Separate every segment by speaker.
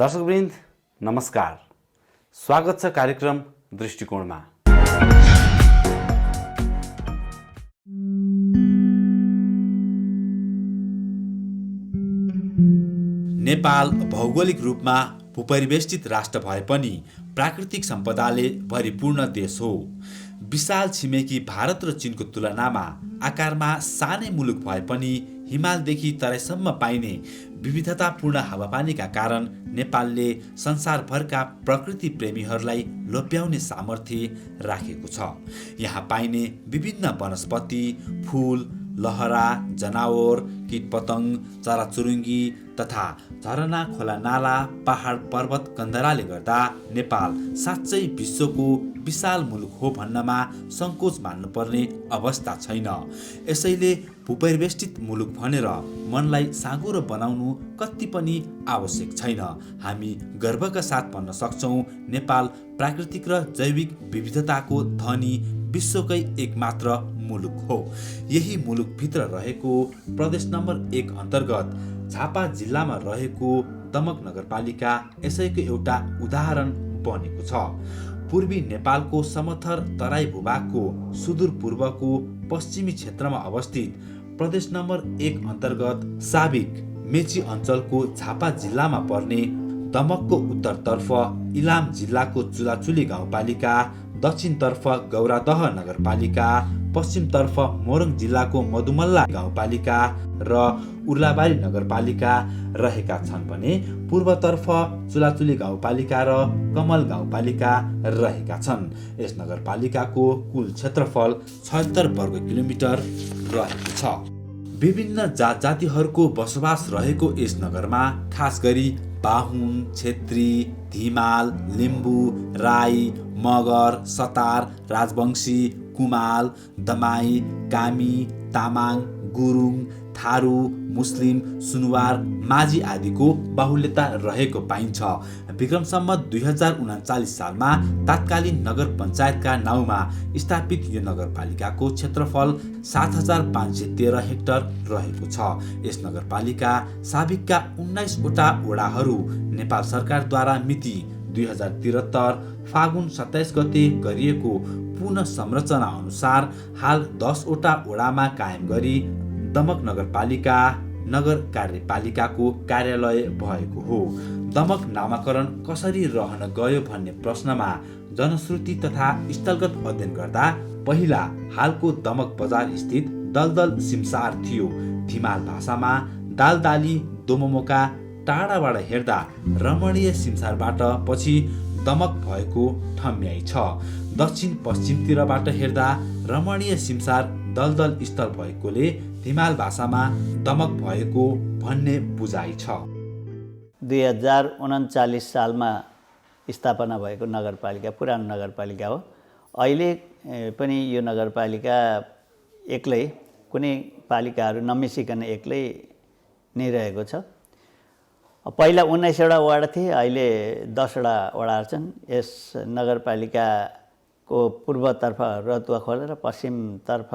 Speaker 1: दर्शकवृन्द नमस्कार, स्वागत छ कार्यक्रम दृष्टिकोणमा। नेपाल भौगोलिक रूपमा भूपरिवेष्टित राष्ट्र भए पनि प्राकृतिक सम्पदाले भरिपूर्ण देश हो। विशाल छिमेकी भारत र चीनको तुलनामा आकारमा सानै मुलुक भए पनि हिमालदेखि तराईसम्म पाइने विविधतापूर्ण हावापानीका कारण नेपालले संसारभरका प्रकृति प्रेमीहरूलाई लोभ्याउने सामर्थ्य राखेको छ। यहाँ पाइने विभिन्न वनस्पति, फूल, लहरा, जनावर, कीटपतंग, चराचुरुङ्गी तथा झरना, खोला नाला, पहाड, पर्वत, कन्दराले गर्दा नेपाल साँच्चै विश्वको विशाल मुलुक हो भन्नमा संकोच मान्नुपर्ने अवस्था छैन। यसैले भूपरिवेष्टित मुलुक भनेर मनलाई साँघुरो बनाउनु कति पनि आवश्यक छैन। हामी गर्वका साथ भन्न सक्छौं, नेपाल प्राकृतिक र जैविक विविधताको धनी विश्वकै एकमात्र मुलुक हो। यही मुलुकभित्र रहेको प्रदेश नम्बर 1 अन्तर्गत झापा जिल्लामा रहेको दमक नगरपालिका यसैको एउटा उदाहरण बनेको छ। पूर्वी नेपालको समथर तराई भूभागको सुदूरपूर्वको पश्चिमी क्षेत्रमा अवस्थित प्रदेश नम्बर 1 अन्तर्गत साबिक मेची अञ्चलको झापा जिल्लामा पर्ने दमकको उत्तरतर्फ इलाम जिल्लाको चुलाचुली गाउँपालिका, दक्षिणतर्फ गौरादह नगरपालिका, पश्चिमतर्फ मोरङ जिल्लाको मधुमल्ला गाउँपालिका र उर्लाबारी नगरपालिका रहेका छन् भने पूर्वतर्फ चुलाचुली गाउँपालिका र कमल गाउँपालिका रहेका छन्। यस नगरपालिकाको कुल क्षेत्रफल 76 वर्ग किलोमिटर रहेको छ। विभिन्न जात जातिहरूको बसोबास रहेको यस नगरमा खास गरी बाहुन, छेत्री, धिमाल, लिम्बू, राई, मगर, सतार, राजवंशी, कुमाल, दमाई, कामी, तामाङ, गुरुङ, थारू, मुस्लिम, सुनुवार, माझी आदिको बाहुल्यता रहेको पाइन्छ। विक्रम सम्वत 2039 सालमा तात्कालीन नगर पञ्चायतका नाउँमा स्थापित यो नगरपालिकाको क्षेत्रफल 7513 हेक्टर रहेको छ। यस नगरपालिका साबिकका 19 वटा वडाहरू नेपाल सरकारद्वारा मिति 2073 फागुन 27 गते गरिएको पुनः संरचना अनुसार हाल 10 वटा वडामा कायम गरी दमक नगरपालिका नगर कार्यपालिकाको कार्यालय भएको हो। दमक नामाकरण कसरी रहन गयो भन्ने प्रश्नमा जनश्रुति तथा स्थलगत अध्ययन गर्दा पहिला हालको दमक बजार स्थित दलदल सिमसार थियो। धिमाल भाषामा दालदाली दोमोमोका टाढाबाट हेर्दा रमणीय सिमसारबाट पछि दमक भएको ठम्याइ छ। दक्षिण पश्चिमतिरबाट हेर्दा रमणीय सिमसार दलदल स्थल भएकोले धिमाल भाषामा दमक भएको भन्ने बुझाइ छ।
Speaker 2: 2039 सालमा स्थापना भएको नगरपालिका पुरानो नगरपालिका हो। अहिले पनि यो नगरपालिका एक्लै, कुनै पालिकाहरू नमिसिकन एक्लै नै रहेको छ। पहिला 19 वटा वार्ड थिए, अहिले 10 वटा वडाहरू छन्। यस नगरपालिकाको पूर्वतर्फ रतुवा खोला र पश्चिमतर्फ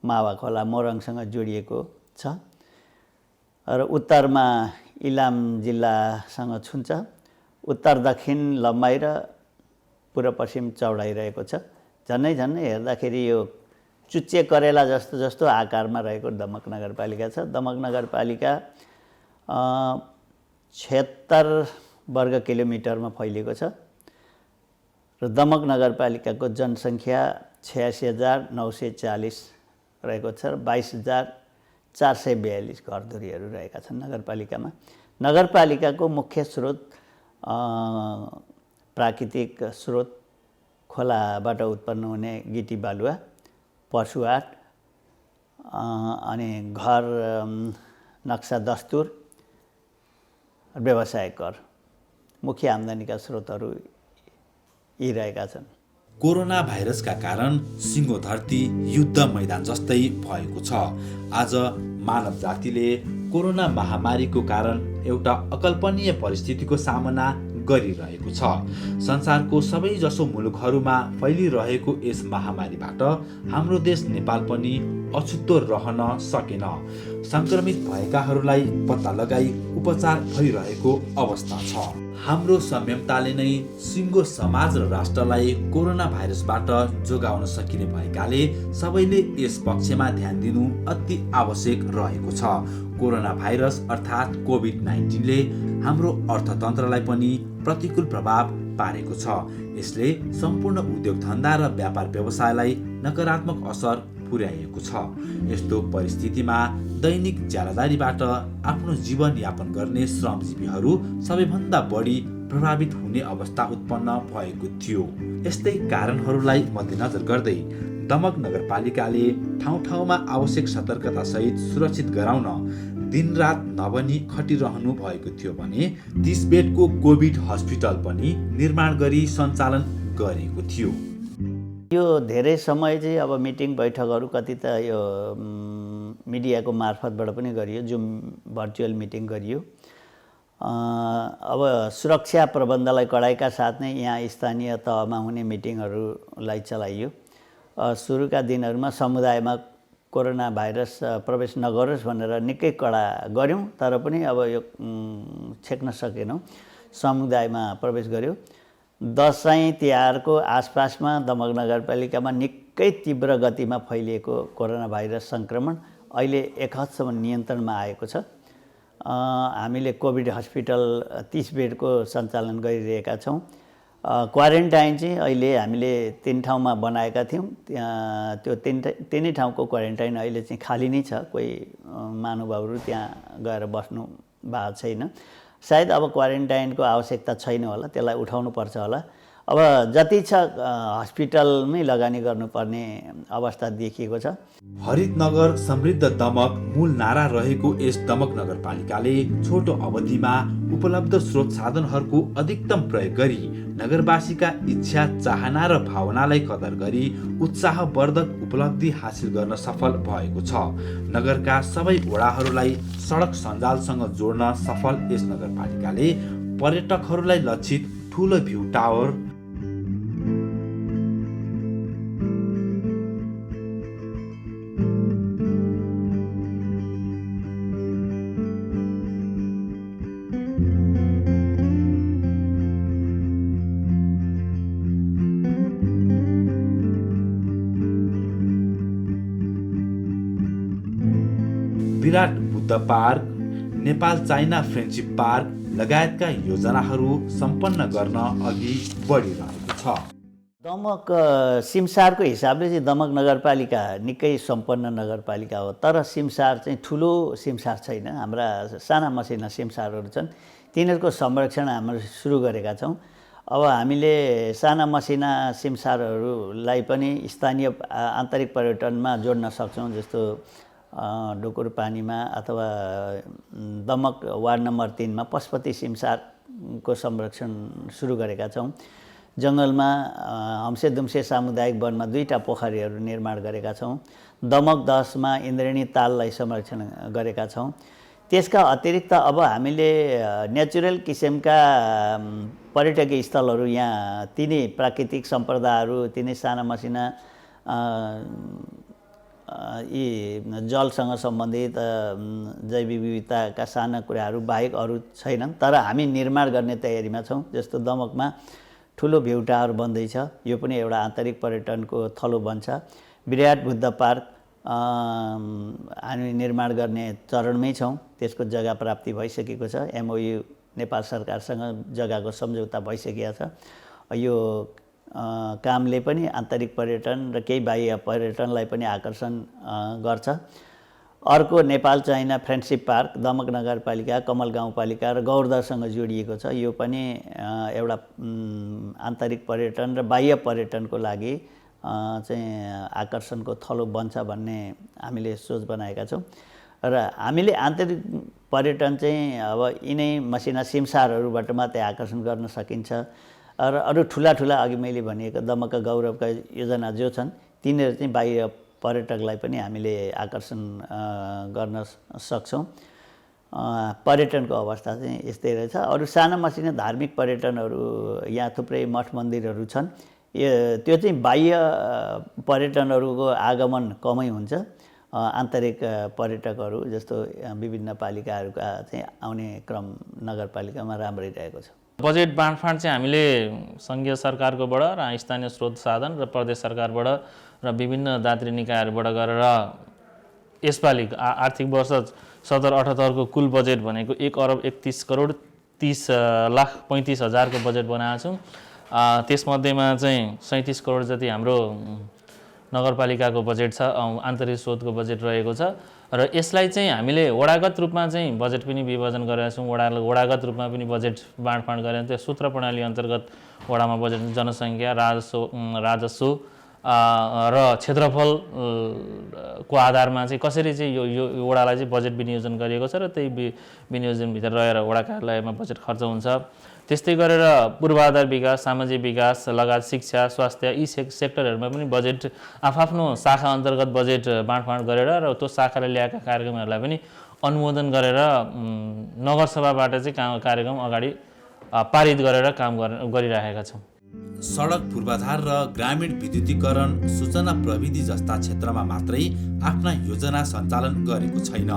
Speaker 2: मावा खोला मोरङसँग जोडिएको छ र उत्तरमा इलाम जिल्लासँग छुन्छ। उत्तर दक्षिण लम्बाइ र पूर्व पश्चिम चौडाइ रहेको छ। झन्नै हेर्दाखेरि यो चुच्चे करेला जस्तो आकारमा रहेको दमक नगरपालिका छ। दमक नगरपालिका 76 वर्ग किलोमिटरमा फैलिएको छ र दमक नगरपालिकाको जनसङ्ख्या 86,940 रहेको छ र 22,442 घरधुरीहरू रहेका छन् नगरपालिकामा। नगरपालिकाको मुख्य स्रोत प्राकृतिक स्रोत खोलाबाट उत्पन्न हुने गिटी बालुवा, पशुहाट, अनि घर नक्सा दस्तुर, व्यवसाय कर मुख्य आम्दानीका स्रोतहरू यी रहेका छन्।
Speaker 1: कोरोना भाइरसका कारण सिङ्गो धरती युद्ध मैदान जस्तै भएको छ। आज मानव जातिले कोरोना महामारीको कारण एउटा अकल्पनीय परिस्थितिको सामना गरिरहेको छ। संसारको सबैजसो मुलुकहरूमा फैलिरहेको यस महामारीबाट हाम्रो देश नेपाल पनि अछुतो रहन सकेन। संक्रमित भएकाहरूलाई पत्ता लगाई उपचार भइरहेको अवस्था छ। हाम्रो संयमताले नै सिङ्गो समाज र राष्ट्रलाई कोरोना भाइरसबाट जोगाउन सकिने भएकाले सबैले यस पक्षमा ध्यान दिनु अति आवश्यक रहेको छ। कोरोना भाइरस अर्थात् कोभिड-19 ले हाम्रो अर्थतन्त्रलाई पनि प्रतिकूल प्रभाव पारेको छ। यसले सम्पूर्ण उद्योग धन्दा र व्यापार व्यवसायलाई नकारात्मक असर पुर्याएको छ। यस्तो परिस्थितिमा दैनिक ज्यालादारीबाट आफ्नो जीवन यापन गर्ने श्रमजीवीहरू सबैभन्दा बढी प्रभावित हुने अवस्था उत्पन्न भएको थियो। यस्तै कारणहरूलाई मध्यनजर गर्दै दमक नगरपालिकाले ठाउँ-ठाउँमा आवश्यक सतर्कता सहित सुरक्षित गराउन दिनरात नभनी खटिरहनु भएको थियो भने 30 बेडको कोभिड हस्पिटल पनि निर्माण गरी सञ्चालन गरेको थियो।
Speaker 2: यो धेरै समय चाहिँ अब मिटिङ बैठकहरू कति त यो मिडियाको मार्फतबाट पनि गरियो, जुम भर्चुअल मिटिङ गरियो। अब सुरक्षा प्रबन्धलाई कडाइका साथ नै यहाँ स्थानीय तहमा हुने मिटिङहरूलाई चलाइयो। सुरुका दिनहरूमा समुदायमा कोरोना भाइरस प्रवेश नगरोस् भनेर निकै कडा गऱ्यौँ, तर पनि अब यो छेक्न सकेनौँ। समुदायमा प्रवेश गर्यो। दसैँ तिहारको आसपासमा दमक नगरपालिकामा निकै तीव्र गतिमा फैलिएको कोरोना भाइरस सङ्क्रमण अहिले एक हदसम्म नियन्त्रणमा आएको छ। हामीले कोभिड हस्पिटल 30 बेडको सञ्चालन गरिरहेका छौँ। क्वारेन्टाइन चाहिँ अहिले हामीले 3 ठाउँमा बनाएका थियौँ। त्यो तिनै ठाउँको क्वारेन्टाइन अहिले चाहिँ खाली नै छ। कोही महानुभावहरू त्यहाँ गएर बस्नु भएको छैन। सायद अब क्वारेन्टाइनको आवश्यकता छैन होला, त्यसलाई उठाउनु पर्छ होला। अब जति छ हस्पिटलमै लगानी गर्नुपर्ने अवस्था देखिएको छ।
Speaker 1: हरित नगर समृद्ध दमक मूल नारा रहेको यस दमक नगरपालिकाले छोटो अवधिमा उपलब्ध स्रोत साधनहरूको अधिकतम प्रयोग गरी नगरवासीका इच्छा, चाहना र भावनालाई कदर गरी उत्साहवर्धक उपलब्धि हासिल गर्न सफल भएको छ। नगरका सबै वडाहरूलाई सडक सञ्जालसँग जोड्न सफल यस नगरपालिकाले पर्यटकहरूलाई लक्षित ठुलो view tower, Virat Buddha park, Nepal China friendship park लगायतका योजनाहरू सम्पन्न गर्न अघि बढिरहेको छ।
Speaker 2: दमक सिमसारको हिसाबले चाहिँ दमक नगरपालिका निकै सम्पन्न नगरपालिका हो, तर सिमसार चाहिँ ठुलो सिमसार छैन। हाम्रा साना मसिना सिमसारहरू छन्, तिनीहरूको संरक्षण हामीले सुरु गरेका छौँ। अब हामीले साना मसिना सिमसारहरूलाई पनि स्थानीय आन्तरिक पर्यटनमा जोड्न सक्छौँ। जस्तो ढुकुर पानीमा अथवा दमक वार्ड नम्बर 3 मा पशुपति सिमसारको संरक्षण सुरु गरेका छौँ। जङ्गलमा हम्से दुम्से सामुदायिक वनमा 2टा पोखरीहरू निर्माण गरेका छौँ। दमक 10 मा इन्द्रेणी ताललाई संरक्षण गरेका छौँ। त्यसका अतिरिक्त अब हामीले नेचुरल किसिमका पर्यटकीय स्थलहरू यहाँ तिनै प्राकृतिक सम्पदाहरू, तिनै साना मसिना यी जलसँग सम्बन्धित जैविक विविधताका साना कुराहरू बाहेक अरू छैनन्, तर हामी निर्माण गर्ने तयारीमा छौँ। जस्तो दमकमा ठुलो भ्यू टावर बन्दैछ, यो पनि एउटा आन्तरिक पर्यटनको थलो बन्छ। विराट बुद्ध पार्क हामी निर्माण गर्ने चरणमै छौँ, त्यसको जग्गा प्राप्ति भइसकेको छ। MOU नेपाल सरकारसँग जग्गाको सम्झौता भइसकेको छ। यो कामले पनि आन्तरिक पर्यटन र केही बाह्य पर्यटनलाई पनि आकर्षण गर्छ। अर्को Nepal China friendship park Damak नगरपालिका, कमल गाउँपालिका र गौरदरसँग जोडिएको छ। यो पनि एउटा आन्तरिक पर्यटन र बाह्य पर्यटनको लागि चाहिँ आकर्षणको थलो बन्छ भन्ने हामीले सोच बनाएका छौँ। र हामीले आन्तरिक पर्यटन चाहिँ अब यिनै मसिना सिमसारहरूबाट मात्रै आकर्षण गर्न सकिन्छ। र अरू ठुला अघि मैले भनेको दमकका गौरवका योजना जो छन् तिनीहरू चाहिँ बाह्य पर्यटकलाई पनि हामीले आकर्षण गर्न सक्छौँ। पर्यटनको अवस्था चाहिँ यस्तै रहेछ। अरू साना मसिना धार्मिक पर्यटनहरू यहाँ थुप्रै मठ मन्दिरहरू छन्। त्यो चाहिँ बाह्य पर्यटनहरूको आगमन कमै हुन्छ। आन्तरिक पर्यटकहरू जस्तो विभिन्न पालिकाहरूका चाहिँ आउने क्रम नगरपालिकामा राम्रै रहेको छ।
Speaker 3: बजेट बाँडफाँड चाहिँ हामीले सङ्घीय सरकारकोबाट र स्थानीय स्रोत साधन र प्रदेश सरकारबाट र विभिन्न दात्री निकायहरूबाट गरेर यसपालि आर्थिक वर्ष 77-78 को कुल बजेट भनेको 1,31,30,35,000 को बजेट बनाएको छौँ। त्यसमध्येमा चाहिँ 37 करोड जति हाम्रो नगरपालिकाको बजेट छ, आन्तरिक स्रोतको बजेट रहेको छ। र यसलाई चाहिँ हामीले वडागत रूपमा चाहिँ बजेट पनि विभाजन गरेका छौँ। वडागत रूपमा पनि बजेट बाँडफाँड गरेर त्यो सूत्र प्रणाली अन्तर्गत वडामा बजेट जनसङ्ख्या, राजस्व र क्षेत्रफलको आधारमा चाहिँ कसरी चाहिँ यो वडालाई चाहिँ बजेट विनियोजन गरिएको छ र त्यही विनियोजनभित्र रहेर वडा कार्यालयमा बजेट खर्च हुन्छ। त्यस्तै गरेर पूर्वाधार विकास, सामाजिक विकास लगायत शिक्षा, स्वास्थ्य यी सेक्टरहरूमा पनि बजेट आफ्नो शाखा अन्तर्गत बजेट बाँडफाँड गरेर र त्यो शाखाले ल्याएका कार्यक्रमहरूलाई पनि अनुमोदन गरेर नगरसभाबाट चाहिँ कार्यक्रम अगाडि पारित गरेर काम गरिरहेका छौँ।
Speaker 1: सडक पूर्वाधार र ग्रामीण विद्युतीकरण, सूचना प्रविधि जस्ता क्षेत्रमा मात्रै आफ्ना योजना सञ्चालन गरेको छैन।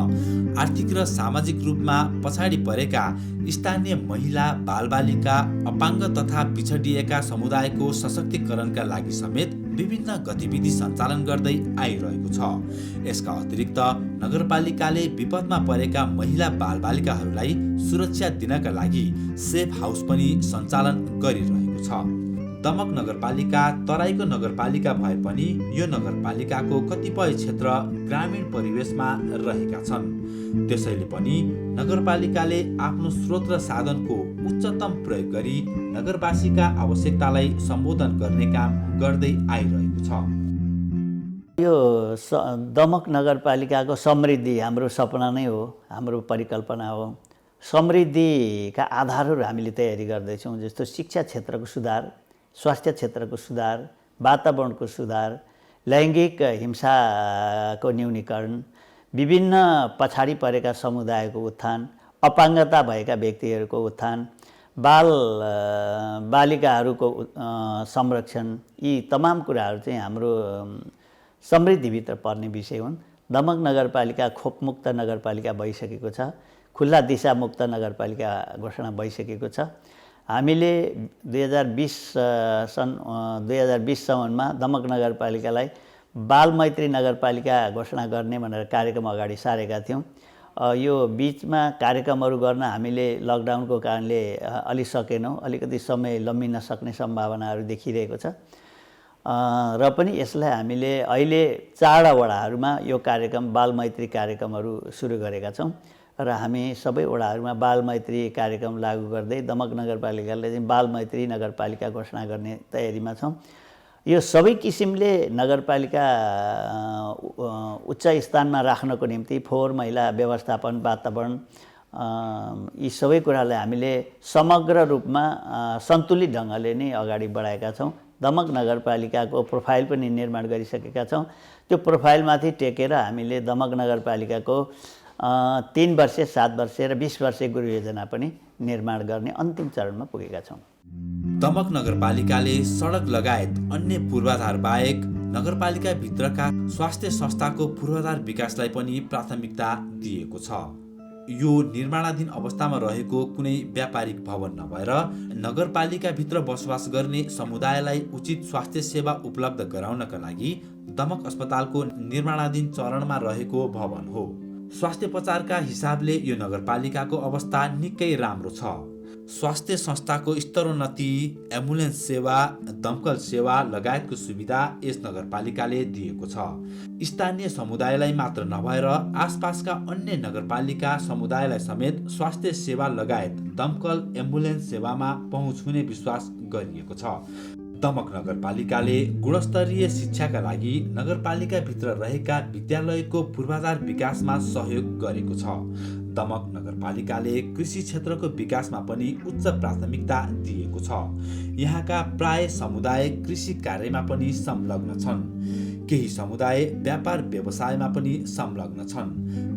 Speaker 1: आर्थिक र सामाजिक रूपमा पछाडि परेका स्थानीय महिला, बालबालिका, अपाङ्ग तथा पिछडिएका समुदायको सशक्तिकरणका लागि समेत विभिन्न गतिविधि सञ्चालन गर्दै आइरहेको छ। यसका अतिरिक्त नगरपालिकाले विपदमा परेका महिला बालबालिकाहरूलाई सुरक्षा दिनका लागि सेफ हाउस पनि सञ्चालन गरिरहेको छ। दमक नगरपालिका तराईको नगरपालिका भए पनि यो नगरपालिकाको कतिपय क्षेत्र ग्रामीण परिवेशमा रहेका छन्। त्यसैले पनि नगरपालिकाले आफ्नो स्रोत र साधनको उच्चतम प्रयोग गरी नगरवासीका आवश्यकतालाई सम्बोधन गर्ने काम गर्दै आइरहेको छ।
Speaker 2: यो दमक नगरपालिकाको समृद्धि हाम्रो सपना नै हो, हाम्रो परिकल्पना हो। समृद्धिका आधारहरू हामीले तयारी गर्दैछौँ, जस्तो शिक्षा क्षेत्रको सुधार, स्वास्थ्य क्षेत्रको सुधार, वातावरणको सुधार, लैङ्गिक हिंसाको न्यूनीकरण, विभिन्न पछाडि परेका समुदायको उत्थान, अपाङ्गता भएका व्यक्तिहरूको उत्थान, बालिकाहरूको संरक्षण, यी तमाम कुराहरू चाहिँ हाम्रो समृद्धिभित्र पर्ने विषय हुन्। दमक नगरपालिका खोपमुक्त नगरपालिका भइसकेको छ, खुल्ला दिशामुक्त नगरपालिका घोषणा भइसकेको छ। हामीले 2020 सम्ममा दमक नगरपालिकालाई बालमैत्री नगरपालिका घोषणा गर्ने भनेर कार्यक्रम अगाडि सारेका थियौँ। यो बिचमा कार्यक्रमहरू गर्न हामीले लकडाउनको कारणले अलि सकेनौँ, अलिकति समय लम्बिन सक्ने सम्भावनाहरू देखिरहेको छ। र पनि यसलाई हामीले अहिले 4 वडाहरूमा यो कार्यक्रम बालमैत्री कार्यक्रमहरू सुरु गरेका छौँ र हामी सबै वडाहरूमा बालमैत्री कार्यक्रम लागू गर्दै दमक नगरपालिकाले चाहिँ बालमैत्री नगरपालिका घोषणा गर्ने तयारीमा छौँ। यो सबै किसिमले नगरपालिका उच्च स्थानमा राख्नको निम्ति फोहोर मैला व्यवस्थापन, वातावरण यी सबै कुरालाई हामीले समग्र रूपमा सन्तुलित ढङ्गले नै अगाडि बढाएका छौँ। दमक नगरपालिकाको प्रोफाइल पनि निर्माण गरिसकेका छौँ। त्यो प्रोफाइलमाथि टेकेर हामीले दमक नगरपालिकाको 3 वर्षे, 7 वर्षे र 20 वर्षे गुरु योजना पनि निर्माण गर्ने अन्तिम चरणमा पुगेका छौँ।
Speaker 1: दमक नगरपालिकाले सडक लगायत अन्य पूर्वाधार बाहेक नगरपालिकाभित्रका स्वास्थ्य संस्थाको पूर्वाधार विकासलाई पनि प्राथमिकता दिएको छ। यो निर्माणाधीन अवस्थामा रहेको कुनै व्यापारिक भवन नभएर नगरपालिकाभित्र बसोबास गर्ने समुदायलाई उचित स्वास्थ्य सेवा उपलब्ध गराउनका लागि दमक अस्पतालको निर्माणाधीन चरणमा रहेको भवन हो। स्वास्थ्योपचारका हिसाबले यो नगरपालिकाको अवस्था निकै राम्रो छ। स्वास्थ्य संस्थाको स्तरोन्नति, एम्बुलेन्स सेवा, दमकल सेवा लगायतको सुविधा यस नगरपालिकाले दिएको छ। स्थानीय समुदायलाई मात्र नभएर आसपासका अन्य नगरपालिका समुदायलाई समेत स्वास्थ्य सेवा लगायत दमकल, एम्बुलेन्स सेवामा पहुँच हुने विश्वास गरिएको छ। दमक नगरपालिकाले गुणस्तरीय शिक्षाका लागि नगरपालिकाभित्र रहेका विद्यालयको पूर्वाधार विकासमा सहयोग गरेको छ। दमक नगरपालिकाले कृषि क्षेत्रको विकासमा पनि उच्च प्राथमिकता दिएको छ। यहाँका प्राय समुदाय कृषि कार्यमा पनि संलग्न छन्। केही समुदाय व्यापार व्यवसायमा पनि संलग्न छन्।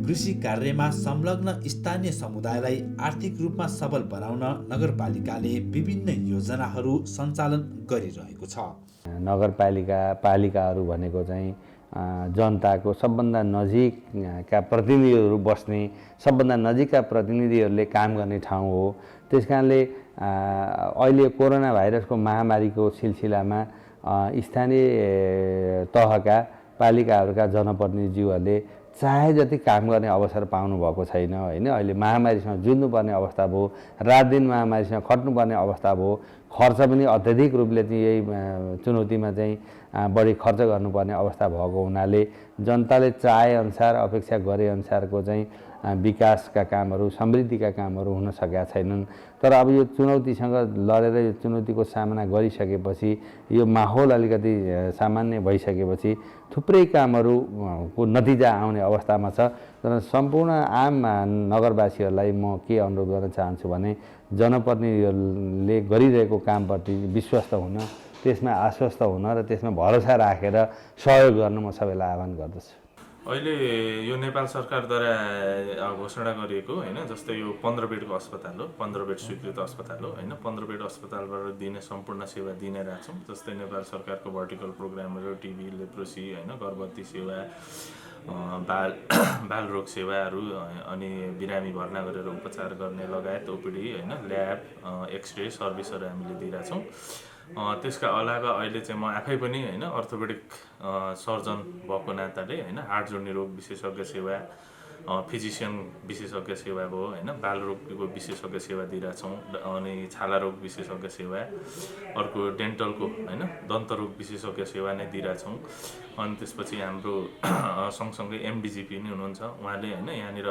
Speaker 1: कृषि कार्यमा संलग्न स्थानीय समुदायलाई आर्थिक रूपमा सबल बनाउन नगरपालिकाले विभिन्न योजनाहरू सञ्चालन गरिरहेको छ।
Speaker 4: पालिकाहरू भनेको चाहिँ जनताको सबभन्दा नजिकका प्रतिनिधिहरू बस्ने, सबभन्दा नजिकका प्रतिनिधिहरूले काम गर्ने ठाउँ हो। त्यसकारणले अहिले कोरोना भाइरसको महामारीको सिलसिलामा स्थानीय तहका पालिकाहरूका जनप्रतिनिधिज्यूहरूले चाहे जति काम गर्ने अवसर पाउनु भएको छैन होइन। अहिले महामारीसँग जुझ्नुपर्ने अवस्था भयो, रात दिन महामारीसँग खट्नुपर्ने अवस्था भयो। खर्च पनि अत्यधिक रूपले चाहिँ यही चुनौतीमा चाहिँ बढी खर्च गर्नुपर्ने अवस्था भएको हुनाले जनताले चाहे अनुसार अपेक्षा गरे अनुसारको चाहिँ विकासका कामहरू, समृद्धिका कामहरू हुन सकेका छैनन्। तर अब यो चुनौतीसँग लडेर यो चुनौतीको सामना गरिसकेपछि, यो माहौल अलिकति सामान्य भइसकेपछि थुप्रै कामहरूको नतिजा आउने अवस्थामा छ। तर सम्पूर्ण आम नगरवासीहरूलाई म के अनुरोध गर्न चाहन्छु भने जनप्रतिनिधिहरूले गरिरहेको कामप्रति विश्वस्त हुन, त्यसमा आश्वस्त हुन र त्यसमा भरोसा राखेर सहयोग गर्न म सबैलाई आह्वान गर्दछु।
Speaker 5: अहिले यो नेपाल सरकारद्वारा घोषणा गरिएको होइन, जस्तै यो 15 बेडको अस्पताल हो, 15 बेड स्वीकृत अस्पताल हो होइन। 15 बेड अस्पतालबाट दिने सम्पूर्ण सेवा दिने रहेछौँ। जस्तै नेपाल सरकारको भर्टिकल प्रोग्रामहरू, टिबी, लेप्रोसी होइन, गर्भवती सेवा, बाल रोग सेवाहरू, अनि बिरामी भर्ना गरेर उपचार गर्ने लगायत ओपिडी होइन, ल्याब, एक्सरे सर्भिसहरू हामीले दिइरहेछौँ। त्यसका अलावा अहिले चाहिँ म आफै पनि होइन अर्थोपेडिक सर्जन भएको नाताले होइन हाड जोड्ने रोग विशेषज्ञ सेवा, फिजिसियन विशेषज्ञ सेवा भयो होइन, बाल रोगको विशेषज्ञ सेवा दिइरहेछौँ, अनि छाला रोग विशेषज्ञ सेवा, अर्को डेन्टलको होइन दन्त रोग विशेषज्ञ सेवा नै दिइरहेछौँ। अनि त्यसपछि हाम्रो सँगसँगै एमडिजिपी पनि हुनुहुन्छ, उहाँले होइन यहाँनिर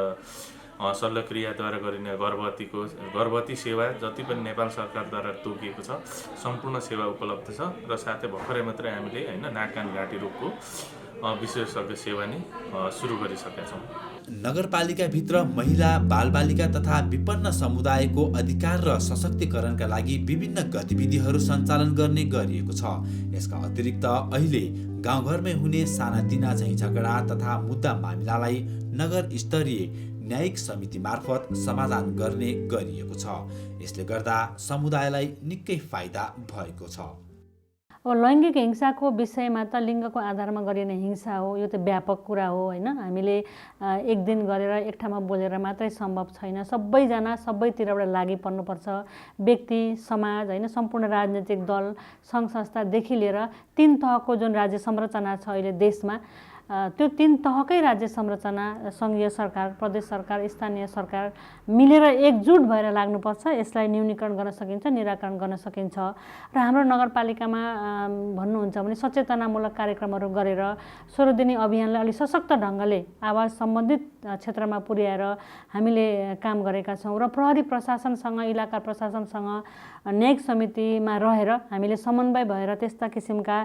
Speaker 5: शल्यक्रियाद्वारा गरिने गर्भवती सेवा जति पनि नेपाल सरकारद्वारा तोकिएको छ सम्पूर्ण सेवा उपलब्ध छ। र साथै भर्खरै मात्रै हामीले होइन नाक कान घाँटी रोगको विशेषज्ञ सेवा नै सुरु गरिसकेका छौँ।
Speaker 1: नगरपालिकाभित्र महिला, बालबालिका तथा विपन्न समुदायको अधिकार र सशक्तिकरणका लागि विभिन्न गतिविधिहरू सञ्चालन गर्ने गरिएको छ। यसका अतिरिक्त अहिले गाउँघरमै हुने सानातिना झैँझगडा तथा मुद्दा मामिलालाई नगर स्तरीय न्यायिक समिति मार्फत समाधान गर्ने गरिएको छ। यसले गर्दा समुदायलाई निकै फाइदा भएको छ।
Speaker 6: अब लैङ्गिक हिंसाको विषयमा त लिङ्गको आधारमा गरिने हिंसा हो, यो त व्यापक कुरा हो होइन। हामीले एक दिन गरेर एक ठाउँमा बोलेर मात्रै सम्भव छैन। सबैजना सबैतिरबाट लागि पर्नुपर्छ। व्यक्ति, समाज होइन, सम्पूर्ण राजनीतिक दल, सङ्घ संस्थादेखि लिएर 3 तहको जुन राज्य संरचना छ अहिले देशमा, त्यो 3 तहकै राज्य संरचना, सङ्घीय सरकार, प्रदेश सरकार, स्थानीय सरकार मिलेर एकजुट भएर लाग्नुपर्छ। यसलाई न्यूनीकरण गर्न सकिन्छ, निराकरण गर्न सकिन्छ। र हाम्रो नगरपालिकामा भन्नुहुन्छ भने सचेतनामूलक कार्यक्रमहरू गरेर 16 दिने अभियानलाई अलि सशक्त ढङ्गले आवाज सम्बन्धित क्षेत्रमा पुर्याएर हामीले काम गरेका छौँ। र प्रहरी प्रशासनसँग, इलाका प्रशासनसँग, न्यायिक समितिमा रहेर हामीले समन्वय भएर त्यस्ता किसिमका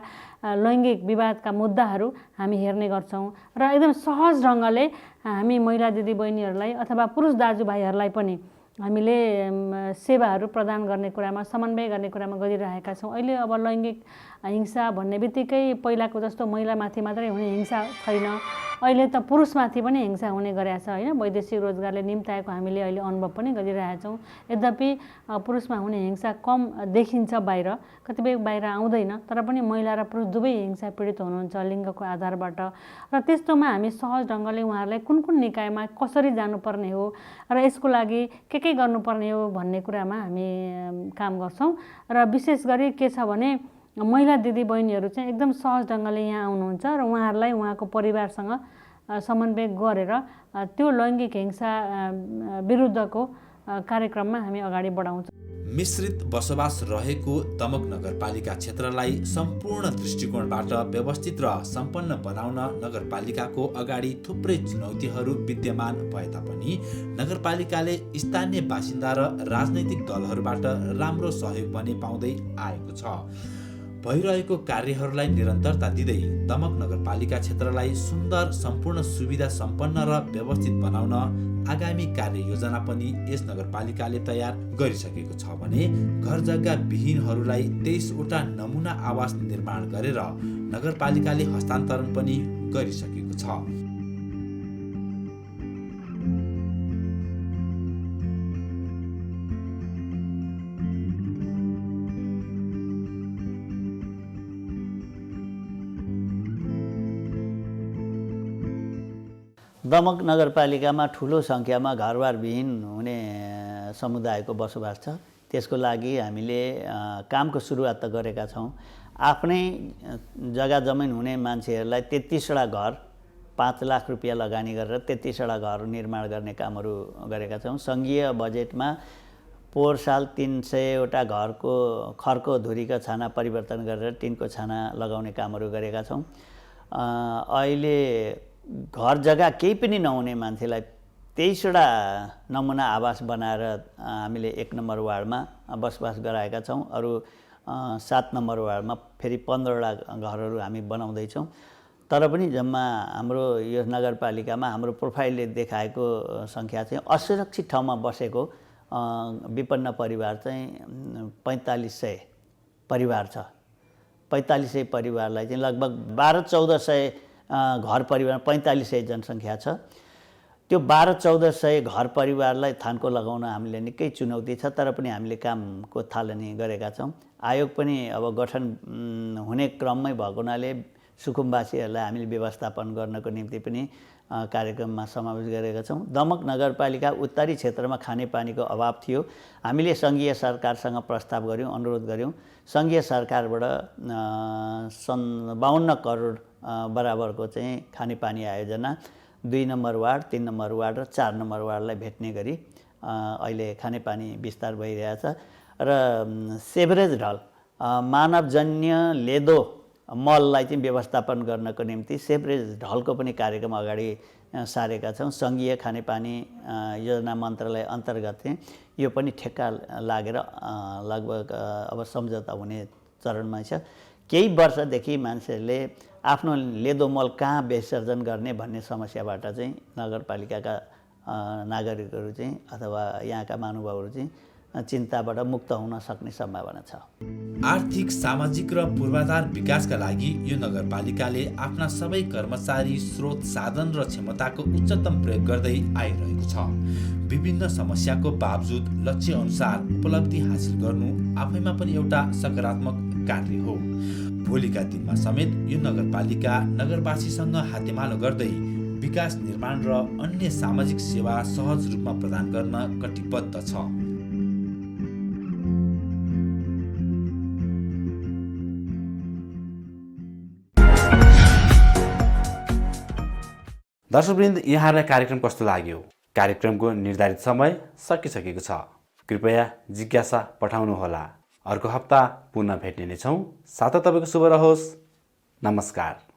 Speaker 6: लैङ्गिक विवादका मुद्दाहरू हामी हेर्ने गर्छौँ। र एकदम सहज ढङ्गले हामी महिला दिदीबहिनीहरूलाई अथवा पुरुष दाजुभाइहरूलाई पनि हामीले सेवाहरू प्रदान गर्ने कुरामा, समन्वय गर्ने कुरामा गरिरहेका छौँ। अहिले अब लैङ्गिक हिंसा भन्ने बित्तिकै पहिलाको जस्तो महिलामाथि मात्रै हुने हिंसा छैन, अहिले त पुरुषमाथि पनि हिंसा हुने गरेको छ होइन। वैदेशिक रोजगारले निम्ताएको हामीले अहिले अनुभव पनि गरिरहेका छौँ। यद्यपि पुरुषमा हुने हिंसा कम देखिन्छ बाहिर, कतिपय बाहिर आउँदैन, तर पनि महिला र पुरुष दुवै हिंसा पीडित हुनुहुन्छ लिङ्गको आधारबाट। र त्यस्तोमा हामी सहज ढङ्गले उहाँहरूलाई कुन कुन निकायमा कसरी जानुपर्ने हो र यसको लागि के गर्नुपर्ने हो भन्ने कुरामा हामी काम गर्छौँ। र विशेष गरी के छ भने महिला दिदीबहिनीहरू चाहिँ एकदम सहज ढङ्गले यहाँ आउनुहुन्छ र उहाँहरूलाई उहाँको परिवारसँग समन्वय गरेर त्यो लैङ्गिक हिंसा विरुद्धको कार्यक्रममा हामी अगाडि बढाउँछौँ।
Speaker 1: मिश्रित बसोबास रहेको दमक नगरपालिका क्षेत्रलाई सम्पूर्ण दृष्टिकोणबाट व्यवस्थित र सम्पन्न बनाउन नगरपालिकाको अगाडि थुप्रै चुनौतीहरू विद्यमान भए तापनि नगरपालिकाले स्थानीय बासिन्दा र राजनैतिक दलहरूबाट राम्रो सहयोग पनि पाउँदै आएको छ। भइरहेको कार्यहरूलाई निरन्तरता दिँदै दमक नगरपालिका क्षेत्रलाई सुन्दर, सम्पूर्ण सुविधा सम्पन्न र व्यवस्थित बनाउन आगामी कार्ययोजना पनि यस नगरपालिकाले तयार गरिसकेको छ भने घर जग्गा विहीनहरूलाई 23वटा नमुना आवास निर्माण गरेर नगरपालिकाले हस्तान्तरण पनि गरिसकेको छ।
Speaker 2: दमक नगरपालिकामा ठुलो सङ्ख्यामा घरबारविहीन हुने समुदायको बसोबास छ। त्यसको लागि हामीले कामको सुरुवात त गरेका छौँ। आफ्नै जग्गा जमिन हुने मान्छेहरूलाई 33वटा घर 5 लाख रुपियाँ लगानी गरेर 33वटा घर निर्माण गर्ने कामहरू गरेका छौँ। सङ्घीय बजेटमा पोहोर साल 300वटा घरको खरको धुरीका छाना परिवर्तन गरेर टिनको छाना लगाउने कामहरू गरेका छौँ। अहिले घर जग्गा केही पनि नहुने मान्छेलाई 23वटा नमुना आवास बनाएर हामीले 1 नम्बर वार्डमा बसोबास गराएका छौँ। अरू 7 नम्बर वार्डमा फेरि 15वटा घरहरू हामी बनाउँदैछौँ। तर पनि जम्मा हाम्रो यो नगरपालिकामा हाम्रो प्रोफाइलले देखाएको सङ्ख्या चाहिँ असुरक्षित ठाउँमा बसेको विपन्न परिवार चाहिँ 4500 परिवार छ। 4500 परिवारलाई चाहिँ लगभग 12-1400 घर परिवार 4500 जनसङ्ख्या छ। त्यो 12-1400 घर परिवारलाई थानको लगाउन हामीले निकै चुनौती छ। तर पनि हामीले कामको थालनी गरेका छौँ। आयोग पनि अब गठन हुने क्रममै भएको हुनाले सुकुम्बासीहरूलाई हामीले व्यवस्थापन गर्नको निम्ति पनि कार्यक्रममा समावेश गरेका छौँ। दमक नगरपालिका उत्तरी क्षेत्रमा खानेपानीको अभाव थियो। हामीले सङ्घीय सरकारसँग प्रस्ताव गऱ्यौँ, अनुरोध गऱ्यौँ। सङ्घीय सरकारबाट 52 करोड बराबरको चाहिँ खानेपानी आयोजना 2 नम्बर वार्ड, 3 नम्बर वार्ड र 4 नम्बर वार्डलाई भेट्ने गरी अहिले खानेपानी विस्तार भइरहेछ। र सेभरेज ढल मानवजन्य लेदो मललाई चाहिँ व्यवस्थापन गर्नको निम्ति सेभरेज ढलको पनि कार्यक्रम अगाडि सारेका छौँ। सङ्घीय खानेपानी योजना मन्त्रालय अन्तर्गत चाहिँ यो पनि ठेक्का लागेर लगभग अब सम्झौता हुने चरणमा छ। केही वर्षदेखि मान्छेहरूले आफ्नो लेदो मल कहाँ विसर्जन गर्ने भन्ने समस्याबाट चाहिँ नगरपालिकाका नागरिकहरू चाहिँ अथवा यहाँका महानुभावहरू चाहिँ चिन्ताबाट मुक्त हुन सक्ने सम्भावना छ।
Speaker 1: आर्थिक, सामाजिक र पूर्वाधार विकासका लागि यो नगरपालिकाले आफ्ना सबै कर्मचारी, स्रोत, साधन र क्षमताको उच्चतम प्रयोग गर्दै आइरहेको छ। विभिन्न समस्याको बावजुद लक्ष्य अनुसार उपलब्धि हासिल गर्नु आफैमा पनि एउटा सकारात्मक कार्य हो। भोलिका दिनमा समेत यो नगरपालिका नगरवासीसँग हातेमालो गर्दै विकास, निर्माण र अन्य सामाजिक सेवा सहज रूपमा प्रदान गर्न कटिबद्ध छ। दर्शकवृन्द, यहाँलाई कार्यक्रम कस्तो लाग्यो? कार्यक्रमको निर्धारित समय सकिसकेको छ। कृपया जिज्ञासा पठाउनुहोला। अर्को हप्ता पुनः भेट्ने नै छौँ। साथै तपाईँको शुभ रहोस्। नमस्कार।